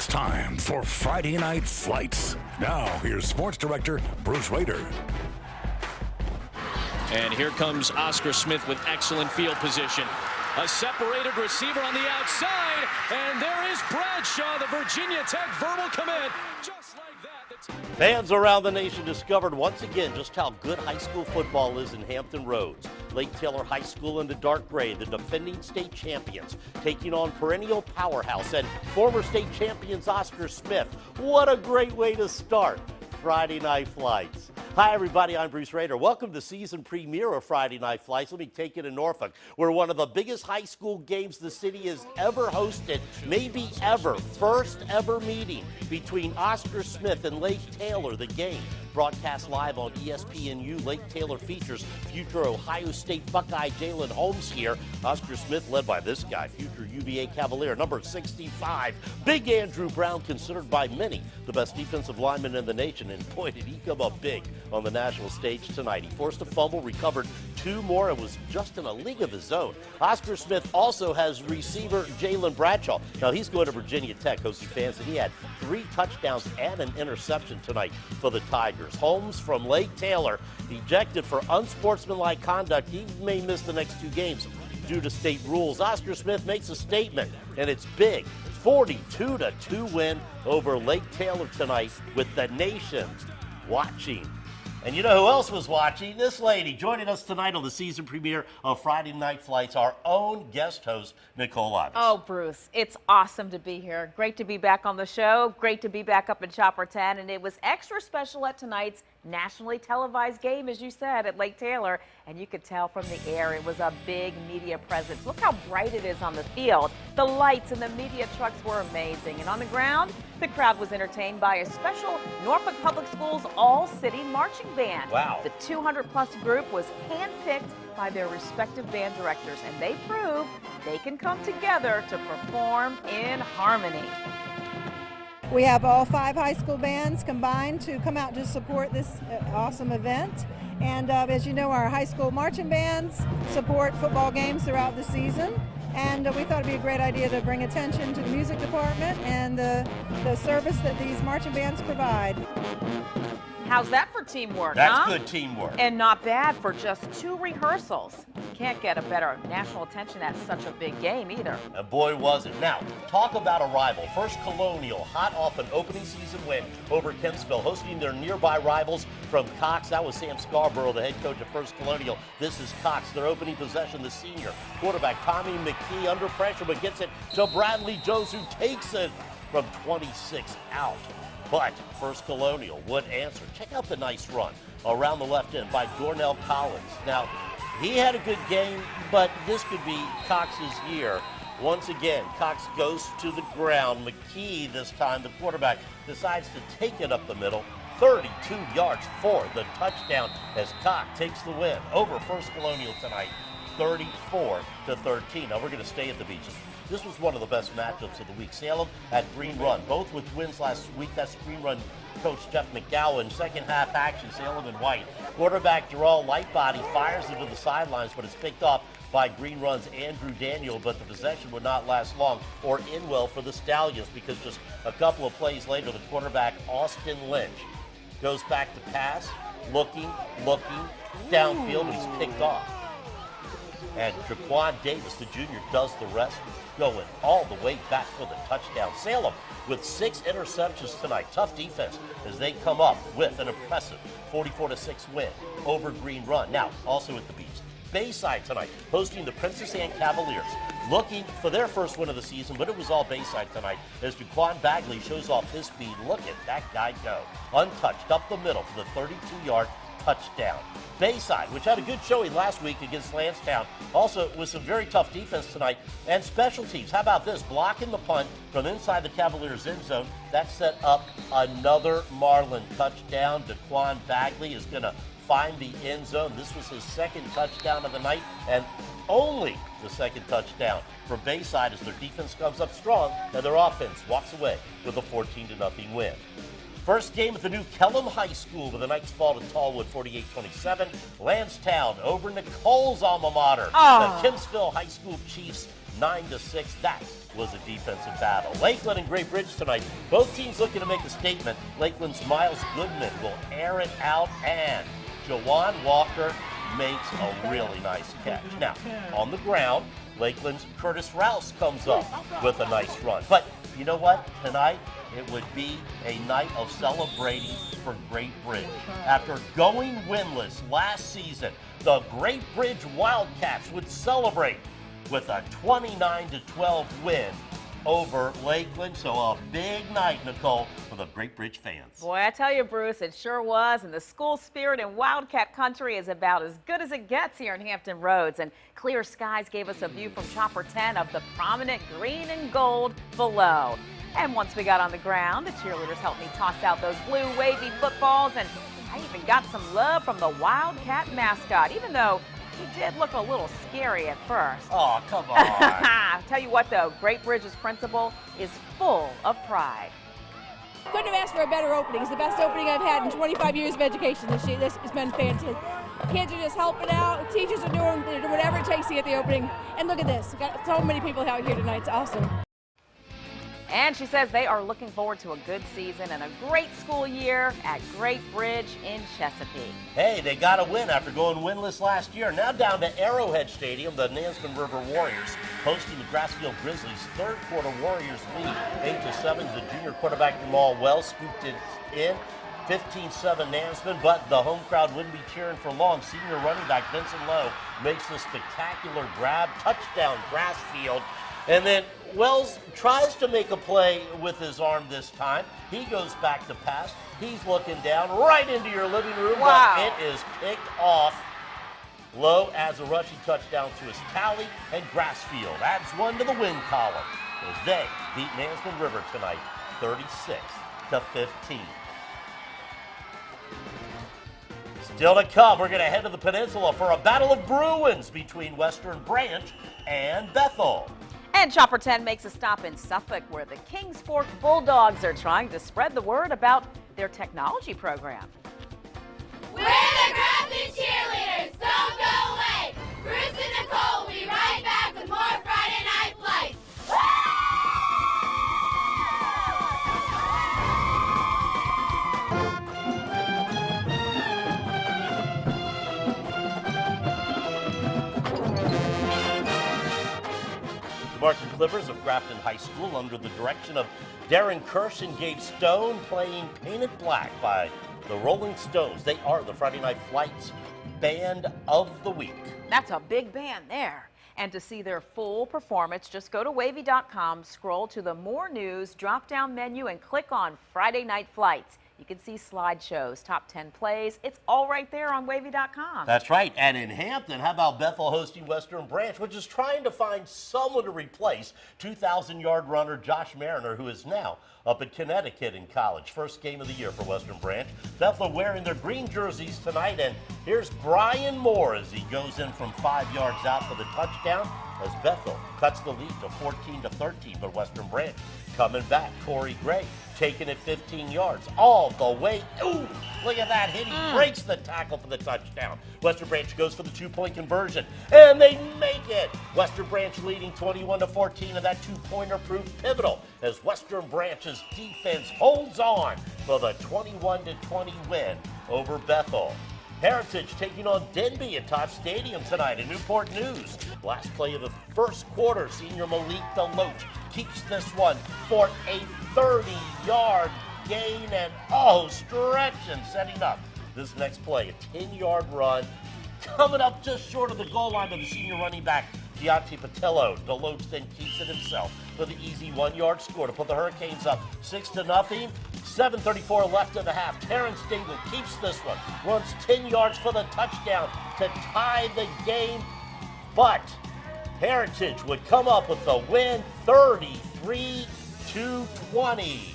time for Friday Night Flights. Now, here's Sports Director Bruce Rader. And here comes Oscar Smith with excellent field position. A separated receiver on the outside, and there is Bradshaw, the Virginia Tech verbal commit. Just like that. Fans around the nation discovered once again just how good high school football is in Hampton Roads. Lake Taylor High School in the dark gray, the defending state champions, taking on perennial powerhouse and former state champions Oscar Smith. What a great way to start Friday Night Flights. Hi, everybody. I'm Bruce Rader. Welcome to season premiere of Friday Night Flights. Let me take you to Norfolk, where one of the biggest high school games the city has ever hosted, maybe ever. First ever meeting between Oscar Smith and Lake Taylor. The game broadcast live on ESPNU. Lake Taylor features future Ohio State Buckeye Jalen Holmes here. Oscar Smith led by this guy, future UVA Cavalier, number 65. Big Andrew Brown, considered by many the best defensive lineman in the nation. And boy, did he come up big on the national stage tonight. He forced a fumble, recovered two more, and was just in a league of his own. Oscar Smith also has receiver Jalen Bradshaw. Now, he's going to Virginia Tech, Hokie fans, and he had 3 touchdowns and an interception tonight for the Tigers. Holmes from Lake Taylor, ejected for unsportsmanlike conduct. He may miss the next 2 games due to state rules. Oscar Smith makes a statement, and it's big. 42-2 win over Lake Taylor tonight with the nation watching. And you know who else was watching? This lady joining us tonight on the season premiere of Friday Night Flights, our own guest host, Nicole Ives. Oh, Bruce, it's awesome to be here. Great to be back on the show. Great to be back up in Chopper 10. And it was extra special at tonight's nationally televised game, as you said, at Lake Taylor. And you could tell from the air it was a big media presence. Look how bright it is on the field. The lights and the media trucks were amazing. And on the ground, the crowd was entertained by a special Norfolk Public Schools all-city marching band. Wow. The 200-plus group was handpicked by their respective band directors, and they proved they can come together to perform in harmony. We have all 5 high school bands combined to come out to support this awesome event. And as you know, our high school marching bands support football games throughout the season. And we thought it'd be a great idea to bring attention to the music department and the service that these marching bands provide. How's that for teamwork, That's good teamwork. And not bad for just 2 rehearsals. Can't get a better national attention at such a big game either. And boy, was it. Now, talk about a rival. First Colonial, hot off an opening season win over Kempsville, hosting their nearby rivals from Cox. That was Sam Scarborough, the head coach of First Colonial. This is Cox, their opening possession, the senior quarterback Tommy McKee under pressure, but gets it to Bradley Jones, who takes it from 26 out. But First Colonial would answer. Check out the nice run around the left end by Dornell Collins. Now, he had a good game, but this could be Cox's year. Once again, Cox goes to the ground. McKee, this time, the quarterback, decides to take it up the middle. 32 yards for the touchdown as Cox takes the win over First Colonial tonight, 34-13. Now, we're going to stay at the beaches. This was one of the best matchups of the week. Salem at Green Run, both with wins last week. That's Green Run coach Jeff McGowan. Second half action, Salem in white. Quarterback Gerald Lightbody fires it to the sidelines, but it's picked off by Green Run's Andrew Daniel, but the possession would not last long or end well for the Stallions, because just a couple of plays later, the quarterback Austin Lynch goes back to pass, looking downfield, and he's picked off. And Jaquan Davis, the junior, does the rest, going all the way back for the touchdown. Salem with 6 interceptions tonight. Tough defense as they come up with an impressive 44-6 win over Green Run. Now, also at the beach, Bayside tonight, hosting the Princess Anne Cavaliers, looking for their first win of the season, but it was all Bayside tonight as Jaquan Bagley shows off his speed. Look at that guy go. Untouched up the middle for the 32-yard touchdown. Bayside, which had a good showing last week against Lansdowne, also with some very tough defense tonight, and special teams. How about this? Blocking the punt from inside the Cavaliers' end zone. That set up another Marlin touchdown. Daquan Bagley is going to find the end zone. This was his 2nd touchdown of the night, and only the 2nd touchdown for Bayside as their defense comes up strong and their offense walks away with a 14-0 win. First game at the new Kellum High School, where the Knights fall to Tallwood 48-27. Lansdowne over Nicole's alma mater. The Kempsville High School Chiefs 9-6. That was a defensive battle. Lakeland and Great Bridge tonight. Both teams looking to make a statement. Lakeland's Miles Goodman will air it out, and Jawan Walker makes a really nice catch. Now, on the ground, Lakeland's Curtis Rouse comes up with a nice run. But you know what? Tonight, it would be a night of celebrating for Great Bridge. After going winless last season, the Great Bridge Wildcats would celebrate with a 29-12 win over Lakeland. So a big night, Nicole, for the Great Bridge fans. Boy, I tell you, Bruce, it sure was. And the school spirit in Wildcat country is about as good as it gets here in Hampton Roads. And clear skies gave us a view from Chopper 10 of the prominent green and gold below. And once we got on the ground, the cheerleaders helped me toss out those blue wavy footballs. And I even got some love from the Wildcat mascot, even though he did look a little scary at first. Oh, come on. I'll tell you what, though, Great Bridge's principal is full of pride. Couldn't have asked for a better opening. It's the best opening I've had in 25 years of education this year. This has been fantastic. Kids are just helping out. Teachers are doing whatever it takes to get the opening. And look at this. We've got so many people out here tonight. It's awesome. And she says they are looking forward to a good season and a great school year at Great Bridge in Chesapeake. Hey, they got a win after going winless last year. Now down to Arrowhead Stadium, the Nansemond River Warriors hosting the Grassfield Grizzlies. Third quarter Warriors lead 8-7. The junior quarterback Jamal Wells scooped it in. 15-7 Nansemond, but the home crowd wouldn't be cheering for long. Senior running back Vincent Lowe makes the spectacular grab, touchdown Grassfield. And then Wells tries to make a play with his arm this time. He goes back to pass. He's looking down right into your living room, wow. But it is picked off. Lowe adds a rushing touchdown to his tally, and Grassfield adds one to the win column as they beat Nansemond River tonight, 36-15. Still to come, we're going to head to the peninsula for a battle of Bruins between Western Branch and Bethel. And Chopper 10 makes a stop in Suffolk, where the Kings Fork Bulldogs are trying to spread the word about their technology program. We're the Grafton Cheerleaders! Don't go away! Bruce and Nicole will be right back with more Friday Night Flights. The Marching Clippers of Grafton High School, under the direction of Darren Kirsch and Gabe Stone, playing Painted Black by the Rolling Stones. They are the Friday Night Flights Band of the Week. That's a big band there. And to see their full performance, just go to wavy.com, scroll to the More News drop-down menu, and click on Friday Night Flights. You can see slideshows, top 10 plays. It's all right there on wavy.com. That's right. And in Hampton, how about Bethel hosting Western Branch, which is trying to find someone to replace 2,000-yard runner Josh Mariner, who is now up at Connecticut in college. First game of the year for Western Branch. Bethel wearing their green jerseys tonight, and here's Brian Moore as he goes in from 5 yards out for the touchdown as Bethel cuts the lead to 14-13, but Western Branch coming back. Corey Gray taking it 15 yards all the way. Ooh, look at that hit. He breaks the tackle for the touchdown. Western Branch goes for the two-point conversion, and they make it. Western Branch leading 21-14, and that two-pointer proved pivotal as Western Branch's defense holds on for the 21-20 win over Bethel. Heritage taking on Denby at Todd Stadium tonight in Newport News. Last play of the first quarter, senior Malik DeLoach keeps this one for a 30-yard gain, and stretching, setting up this next play, a 10-yard run, coming up just short of the goal line of the senior running back, Deontay Patello. DeLoach then keeps it himself for the easy 1-yard score to put the Hurricanes up 6-0. 7:34 left in the half. Terrence Dingle keeps this one, runs 10 yards for the touchdown to tie the game, but Heritage would come up with the win, 33-20.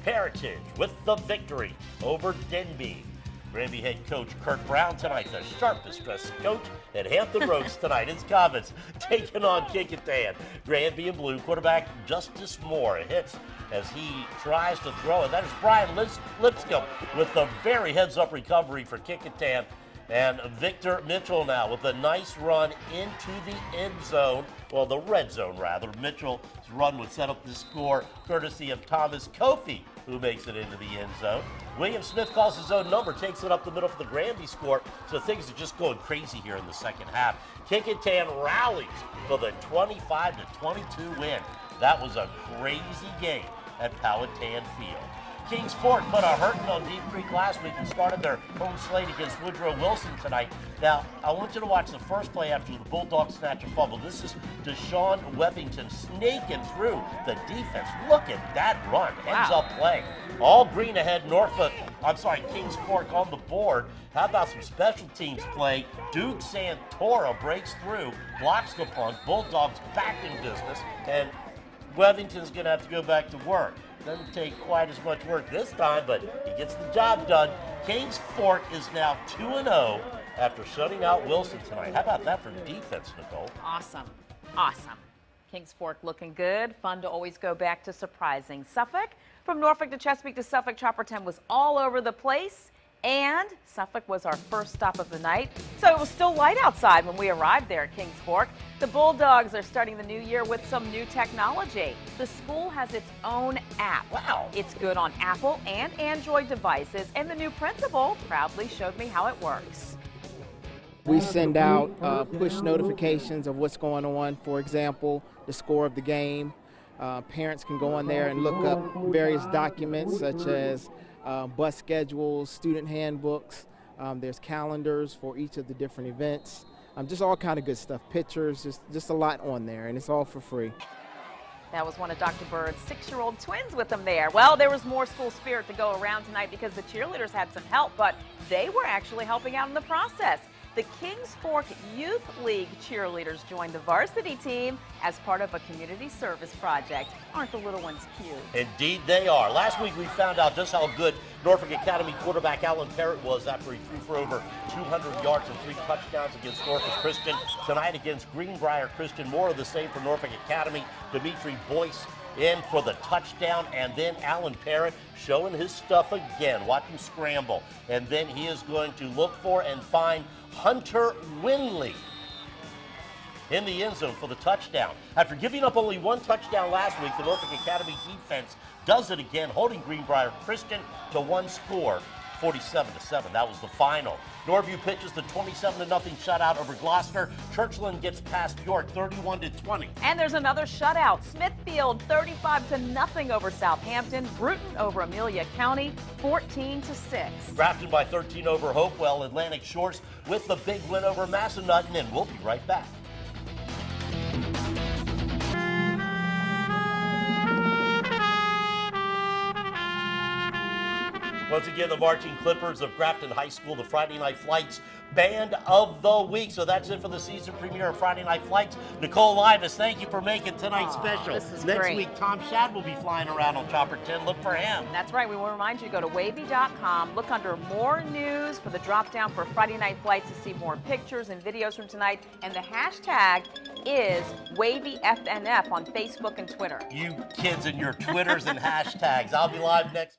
Heritage with the victory over Denby. Granby head coach Kurt Brown tonight, the sharpest dressed coach at Hampton Roads tonight. His comments taking on Kickintan. Granby in blue, quarterback Justice Moore hits as he tries to throw it. That is Brian Lipscomb with the very heads-up recovery for Kickintan. And Victor Mitchell now with a nice run into the end zone. Well, the red zone, rather. Mitchell's run would set up the score courtesy of Thomas Kofi, who makes it into the end zone. William Smith calls his own number, takes it up the middle for the Granby score. So things are just going crazy here in the second half. Kickintan rallies for the 25-22 win. That was a crazy game at Powhatan Field. Kings Fork put a hurting on Deep Creek last week and started their home slate against Woodrow Wilson tonight. Now, I want you to watch the first play after the Bulldogs snatch a fumble. This is Deshaun Wethington snaking through the defense. Look at that run. Ends up play. All green ahead, Kings Fork on the board. How about some special teams play? Duke Santora breaks through, blocks the punt. Bulldogs back in business, and Wethington's going to have to go back to work. Doesn't take quite as much work this time, but he gets the job done. Kings Fork is now 2-0 after shutting out Wilson tonight. How about that for defense, Nicole? Awesome. Awesome. Kings Fork looking good. Fun to always go back to surprising. Suffolk, from Norfolk to Chesapeake to Suffolk, Chopper 10 was all over the place. And Suffolk was our first stop of the night, so it was still light outside when we arrived there at Kings Fork. The Bulldogs are starting the new year with some new technology. The school has its own app. Wow. It's good on Apple and Android devices, and the new principal proudly showed me how it works. We send out push notifications of what's going on. For example, the score of the game. Parents can go on there and look up various documents such as bus schedules, student handbooks. There's calendars for each of the different events. Just all kind of good stuff. Pictures, just a lot on there, and it's all for free. That was one of Dr. Bird's 6-year-old twins with them there. Well, there was more school spirit to go around tonight because the cheerleaders had some help, but they were actually helping out in the process. The Kings Fork Youth League cheerleaders joined the varsity team as part of a community service project. Aren't the little ones cute? Indeed they are. Last week we found out just how good Norfolk Academy quarterback Alan Parrott was after he threw for over 200 yards and 3 touchdowns against Norfolk Christian. Tonight against Greenbrier Christian, more of the same for Norfolk Academy. Dimitri Boyce in for the touchdown, and then Alan Parrott showing his stuff again. Watch him scramble. And then he is going to look for and find Hunter Winley in the end zone for the touchdown. After giving up only 1 touchdown last week, the Norfolk Academy defense does it again, holding Greenbrier Christian to 1 score, 47-7. That was the final. Norview pitches the 27-0 shutout over Gloucester. Churchland gets past York 31-20. And there's another shutout. Smithfield 35-0 over Southampton. Bruton over Amelia County 14-6. Grafton by 13 over Hopewell. Atlantic Shores with the big win over Massanutten, and we'll be right back. Once again, the Marching Clippers of Grafton High School, the Friday Night Flights Band of the Week. So that's it for the season premiere of Friday Night Flights. Nicole Livas, thank you for making tonight's special. This is Next great. week, Tom Shad will be flying around on Chopper 10. Look for him. That's right. We will remind you to go to wavy.com, look under more news for the drop down for Friday Night Flights to see more pictures and videos from tonight. And the hashtag is WavyFNF on Facebook and Twitter. You kids and your Twitters and hashtags. I'll be live next